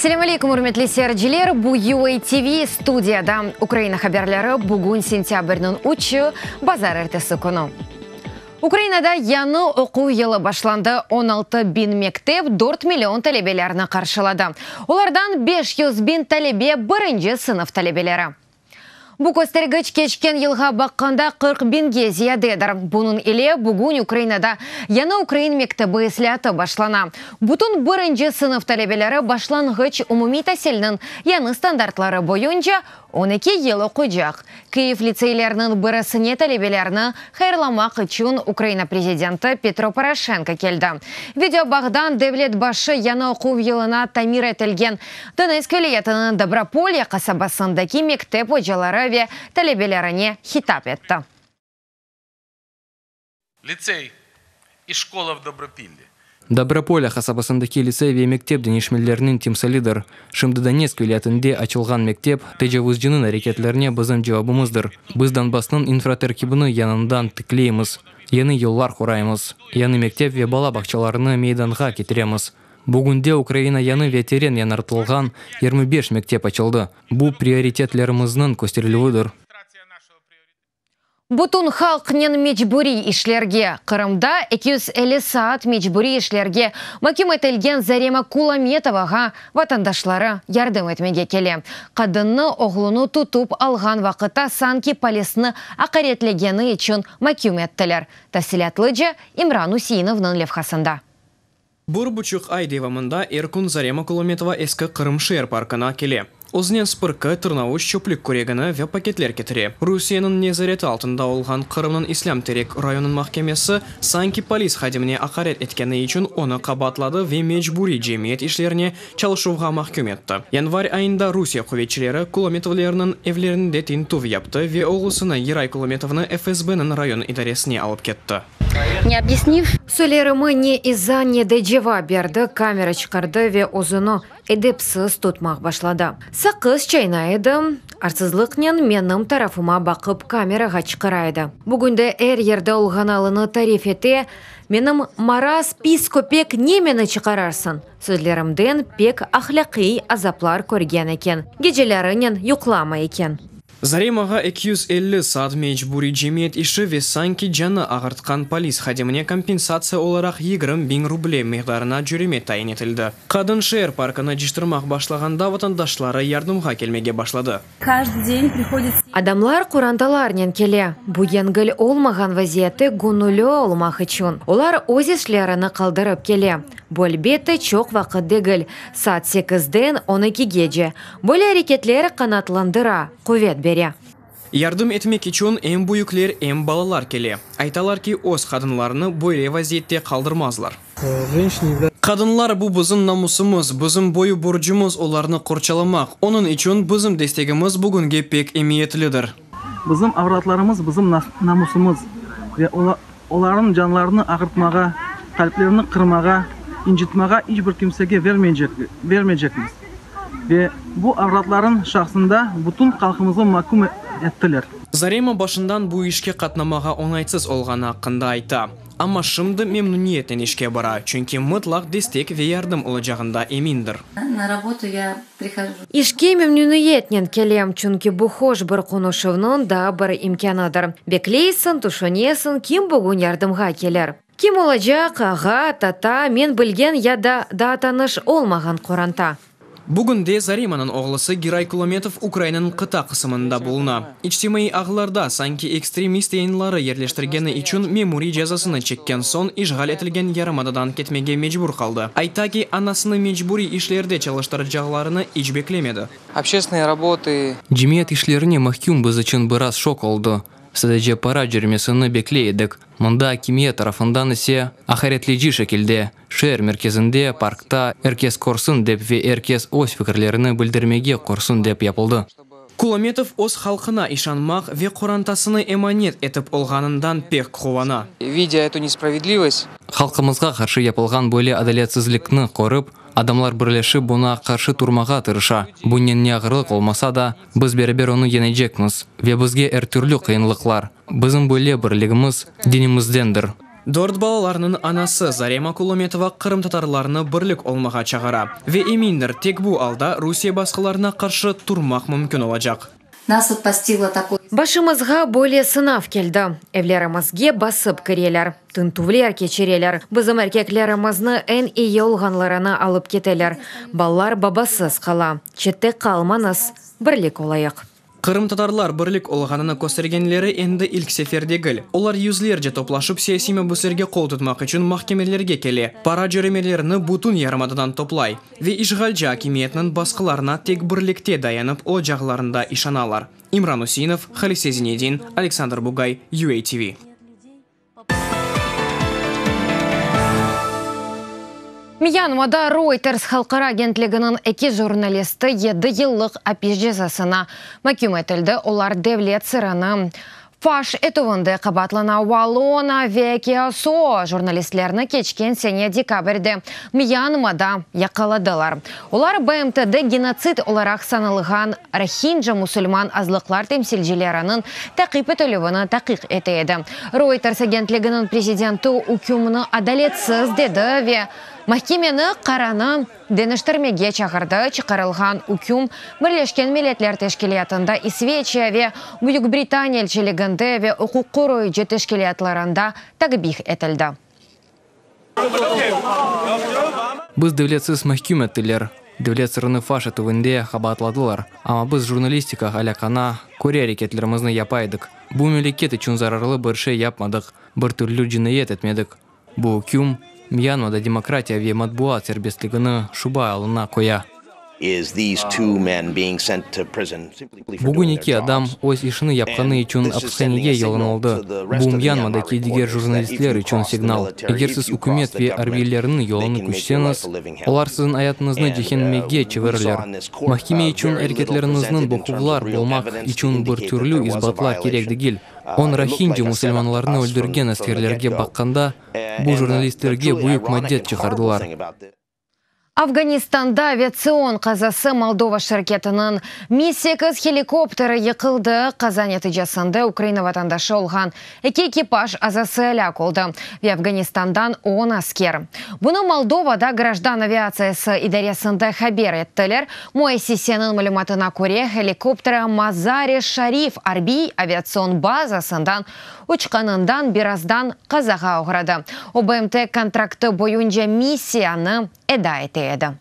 Assalamu alaikum, hurmatli seyirciler. Bu UA TV studiyada Ukrayna haberleri bugün sentyabrның 3 bazar ertesi kunu. Ukraynada yanı oku yılı başlandı. 16 bin mektep 4 milyon talebelerini karşıladı. Onlardan 500 bin talebe birinci sınıf talebeleri. Bu göstergeç geçken yılga bakkanda 40 binge ziyadedir. Bunun ile bugün Ukraynada yanı Ukrayn mektebi islati başlana. Bütün birinci sınıf talebeleri başlangıç umumi tahsilinin yanı standartları boyunca 12 yıl okuyacak. Kyiv liseylerinin birisine talebelerini hayırlamak için Ukrayna prezidenti Petro Poroshenko geldi. Video bağdan devlet başı yanı oku yılına tamir etilgen Donetsk vilayetinin Dobropolye kasabasındaki mektep hocaları ve talebelerine hitap etti. Лицей и школа в Добропилле. Доброполье kasabasındaki lisey ve mektep denişmellerinin timsalidir. Şimdi Donetsk vilayetinde açılgan mektep, tecavüzcünün hareketlerine bizim cevabımızdır. Biz Donbass'ın infraterkibini yanından tıklayımız. Yeni yollar kurayımız. Yeni mektep ve bala bakçalarını meydanға getiremiz. Bugün Ukrayna yanı veteran yanartılgan 25 mektep açıldı. Bu prioritetlerimizin gösterilüdür. Bütün halkının mecburi işlerge, Kırım'da 250 saat mecburi işlerge mahkum etilgen Zarema Kulametova'ga vatandaşları yardım etmege kele. Kadını oğlunu tutup algan vakıta sanki polisini akaretlegeni için mahkum ettiler. Tafsilatlıca İmran Hüseyinov'nın levhasında. 1,5 ay devamında Erkun Zarema Kulametova eski Kırım şehir parkına kele. O'zining spirki, tirnovush, cho'plik ko'rigini ve paketler ketire. Rusiyaning nezorati altında olgan Qrimning Islam Terek rayonining mahkamasi sanki polis xodimini haqorat etgani uchun uni qabatladi ve mecburiy jamiyat ishlarini chalishuvga mahkum etdi. Yanvar ayında Rusiya quvvetchilari Kulametovlarning evlarida tintuv yaptı ve o'g'lisini Yeray Kulametovni FSB'ning rayon idorasiga olib ketdi. Не объяснив, söylerimi ne izah ne de cevap verdi, kamera çıkardı ve ozunu edepsiz tutmak başladı. Sakız çaynaydı, arsızlıkla benim tarafıma bakıp kameraga çıkaraydı. Bugün de her yerde olganalını tarif etti. Benim maraz pis köpek nemeni çıkararsın. Sözlerimden pek ahlaki azaplar körgen eken. Gecelerinin yuklama eken. Zaremaga 250 saat mecburi jamiyat ishi ve sanki canı ağırtkan polis xodimine kompensatsiya olarak 20 bin ruble miqdarına jürime tayin etildi. Kadın şehir parkını jiştirmak başlaganda vatandaşları yardımga kelmege başladı. Adamlar kurantalarnen kele. Bu yengil olmagan vaziyeti gönüllü olmak için. Olar öz işlerini kaldırıp kele. Bu elbette çok vakit değil. Saat 8'den 12 gece. Böyle hareketleri kanatlandıra, kuvvet bere. Yardım etmek için en büyükler, en balalar kele. Aytalar ki öz kadınlarını böyle vaziyette kaldırmazlar. Kadınlar bu bizim namusumuz, bizim boyu borcumuz onlarını kurçalamak. Onun için bizim destekimiz bugünkü pek emniyetlidir. Bizim avratlarımız bizim namusumuz ve onların canlarını ağırtmağa, kalplerini kırmağa, incitmağa hiçbir kimseye vermeyeceğiz. Ve bu avratların şahsında bütün halkımızı mahkum ettiler. Zarema başından bu işke katnamağa onaysız olğanı hakkında ayta. Ama şimdi memnuniyetten işke bara. Çünkü mutlak destek ve yardım olacağında emindir. İşke memnuniyetle kelem, çünkü bu hoş bir konuşuvnun da bir imkanıdır. Bekleysin, düşünesin, kim bugün yardımga keler. Kim olacak, ağa, tata, men bilgen ya da tanış olmagan koranta. Bugün de Zarema'nın oğlusu Giray Kulametov Ukrayna'nın kıta kısmında buluna. İçtimai ağlarda sanki ekstremist yayınları yerleştirgeni için memuri cezasını çekken son işgal etilgen Yarımadadan ketmege mecbur kaldı. Ayta ki anasını mecburi işlerde çalıştıracaklarını hiç beklemedi. Cemiyet işlerine mahkum biz için biraz şok oldu. Sadece para cürmesini bekleydik. Mında hakimiyet tarafından ise ahiretleyici şekilde şehir merkezinde parkta herkes korsun dep ve herkes öz fikirlerini bildirmege korsun dep yapıldı. Kulametov öz halkına işanmak ve korantasını emanet etip olganından pek kuvana. Halkımızga karşı yapılgan böyle adaletsizlikni korup, adamlar birleşip buna karşı durmağa tırışa. Bunun ne ağırlık olmasa da biz beraber onu yenecekmiz ve bizge her türlü kıyınlıklar. Bizim böyle birligimiz dinimizdendir. Дорт балаларының анасы Зарема Кулометова Қырым татарларыны бірлік олмаға чағара. Ве еминдір тек бұ алда Русия басқаларына қаршы тұрмақ мүмкін олacak. Башымызға более сынав келді. Evlerimizге басып кірелер. Тынтувлер кечерелер. Бізім әркеклерімізні ән ие олғанларына алып кетелер. Баллар бабасыз қала. Четті қалманыз. Бірлік олайық. Қырым татарлар бірлік олғанына көстергенлері енді ilk сефердегіл. Олар yüzlerce топлашып саяси мәбүсерге қол тұтмақ үшін махкемелерге келе. Пара жөремелеріні бұтын ярымададан топлай. Ве işgalci hakimiyetінің басқыларына тек бірлікте даянып о жағларында ишаналар. Имран Усинов, Халисе Зинедин, Александр Бугай, UATV. Мьянмада Reuters халқара агентлігінің 2 журналисті 7 yıllık апиш жазасына мәкім етілді. Олар девлет сыраны фаш етуінді қабатлана Валона Векиасо журналистлеріні кечкен сене декабрде Мьянмада яқаладылар. Олар БМТді геноцид оларақ санылған рахинджа мусульман азлықлар темсилжилерінің тақип етілуіні тақиқ етеді. Reuters агентлігінің президенті үкіміні адалетсіз деді ве Mahkemeni qarаны денештірмеге чағырды. Чықарылған үкім Бірлешкен Милләтләр Тәшкилиятында Исвечия ве Бүйік Британия елшілігінде ве ұқық қорғаушы тәшкилиятларында тағбих етілді. Біз девлетсіз mahkum еттілер. Девлет сырыны фаш етуінде қабатладылар. Ама біз журналистика алякана көре әрекетлерімізні япайдық. Бұл мемлекет үшін зарарлы бір шей япмадық, бір түрлі жинайет етмедік. Бұл үкім Мьянмада демократия ве матбуат сербестлігіні шуба алына қоя. Бүгін екі адам өз ішіні япқаны үшін апсқанеге елінылды. Бұл Мьянмада кейдігер журналистлер үшін сигнал. Егер сіз үкімет ве арбийлерінің еліні күшсеңіз, олар сіздің аятыңызны дехенмеге чеверлер. Махкеме үшін әрекетлеріңіздің бұқывлар болмақ үшін бір түрлі избатлар керекдігіл. Он рахинджи мусульманларны өлдірген әскерлерге баққанда, бұл журналистерге бұйық мадет чықардылар. Афганистанда авиацион қазасы Молдова шіркетінің Ми-8 хеликоптері йықылды. Қаза нәтижесінде Украина ватандашы олған 2 экипаж азасы әләк олды. Афганистандан 10 аскер. Бұны Молдовада граждан авиациясы идаресінде хабер еттілер. Муайсисенің мәліматына көре хеликоптері Мазари Шариф Арби авиацион базасындан ұчқанындан бираздан қазаға оғырады. ОБМТ контракты бойынша миссияны эда етеді.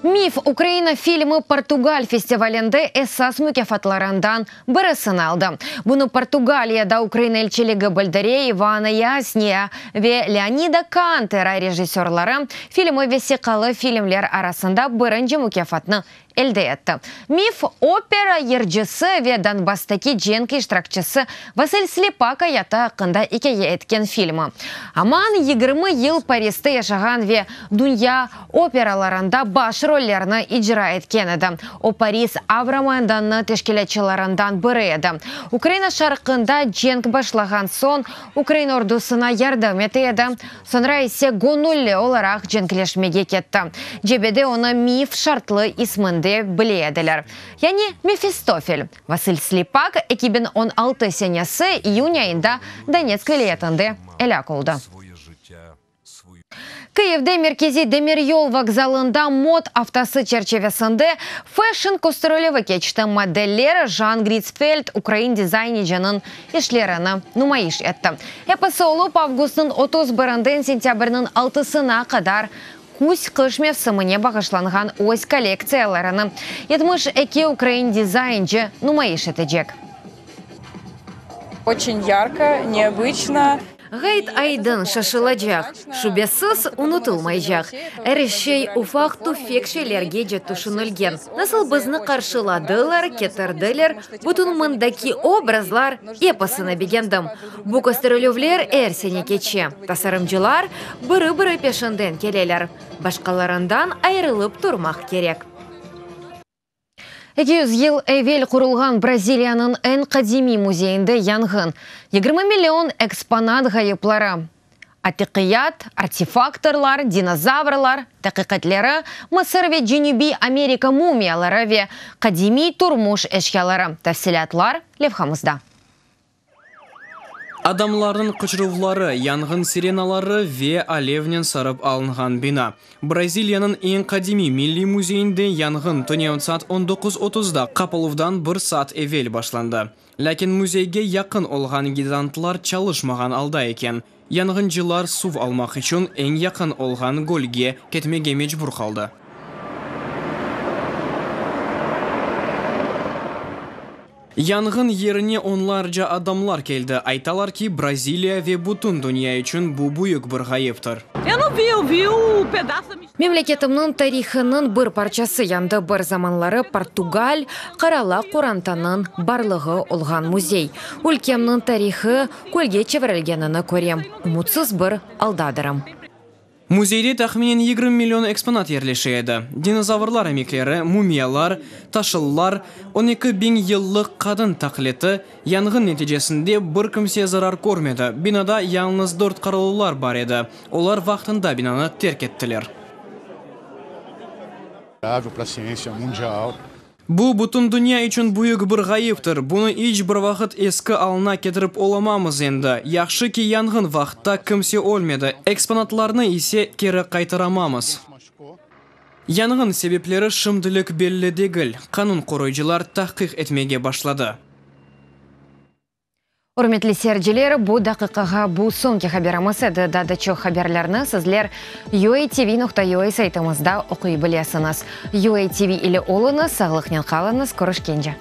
Миф Украина фильмы Португаль фестивалінде эссас мүкефатларындан бірі сыналды. Бұны Португалияда Украина елчілігі білдіре Ивана Ясния ве Леонида Кантера режиссерлары фильмы весиқалы фильмлер арасында бірінші мүкефатны әлді етті. Миф опера ерджісі ве Донбастаки женкі иштиракчысы Василь Слепак аяты ақында икеге еткен фильмі. Аман 20 ел Паристе яшаған ве дүния операларында баш роллерні иджира еткен еді. О Парис Аврамайданны тешкелетчіларындан бірі еді. Украина шарқында женк башлаған сон Украина ордусына ярдым етеді. Сонра есе гонулле оларақ женкілешмеге кетті. Жебеде оны миф шартлы исмінде біледілер. Яни Мефистофель. Василь Слепак 2016 сенесі июнь айында Донецк вилаятында әләк олды. Киевде меркези Демирьол вокзалында мод автосы черчевесінде фэшн костырылеві кечті моделлер Жан Грицфельд Украин дизайнерінің ішлеріні нумайыш етті. Эпісі олып августың 31-ден сентябрінің 6-сына қадар Кусь қыш мевсіміне бағышланған ось коллекцияларыны. Етміш әке Украин дизайнжы нумайыш етежек. Очень ярко, необычно. Гайд айдын шашылajak, шубесыз унутылмайjak. Әрішей уфақ туфек шелерге жетушынылген. Насыл бізні қаршыладылар, кетірділер, бұтын мұндаки образлар епасына бегендім. Бұ көстірілівлер әрсене кече. Тасарымжылар бірі-бірі пешінден келелер. Башқаларындан айрылып тұрмақ керек. 200 ел әвел құрылған Бразилияның ән қадими музейінде яңғын. 20 миллион экспонат ғайыплары. Атиқият, артефакторлар, динозаврлар, тақиқатлары, Мысыр ве Дженюби Америка мумиялары ве қадими турмуш эшкалары. Тәфсилатлар левхамызда. Адамлардың қычырулары, янгын сиреналары ве алевнен сарып алынған бина. Бразилияның ең қадими милли музейінде янгын 19:30-да қапылудан 1 саат евел башланды. Ләкин музейге яқын олған гигантлар чалышмаған алда екен. Янгынчылар сув алмақ үшін ең яқын олған гөлге кетмеге мәжбүр қалды. Янгын еріне онларca адамлар келді. Айталар ки Бразилия ве бутын дүния үшін бұл бұйық бір ғайыптыр. Мемлекетімнің тарихының бір парчасы янды бір заманлары Португаль қарала Қорантаның барлығы олған музей. Өлкемнің тарихы көлге чевірілгеніні көрем. Ұмытсыз бір алдадырым. Музейде тахминен 20 миллион экспонат ерлешеді. Динозаврлар әмеклері, мумиялар, ташыллар, 12.000 йыллық қадын тақлеті, янгын нәтижесінде бір кімсе зарар көрмеді. Бинада яңыз 4 қаралулар бар еді. Олар вақтында бинаны терк еттілер. Бұл бұтын дүния үшін бұйық бір ғайыптыр. Бұны еш бір вақыт ескі алына кетіріп оламамыз енді. Яқшы ки яңғын вақытта кімсе өлмеді. Экспонатларны есе кері қайтарамамыз. Яңғын себеплері шымдылық белі дегіл. Қанун қоройжылар тақиқ етмеге башлады. Урметлі серджелер, бұл дақиқаға бұл соңғы хабарамыз еді. Дадычы хабарларны сізлер UATV.ua сайтымызда оқи білесіңіз. UATV или олыңыз, сағылықнен қалыңыз, көрішкенже.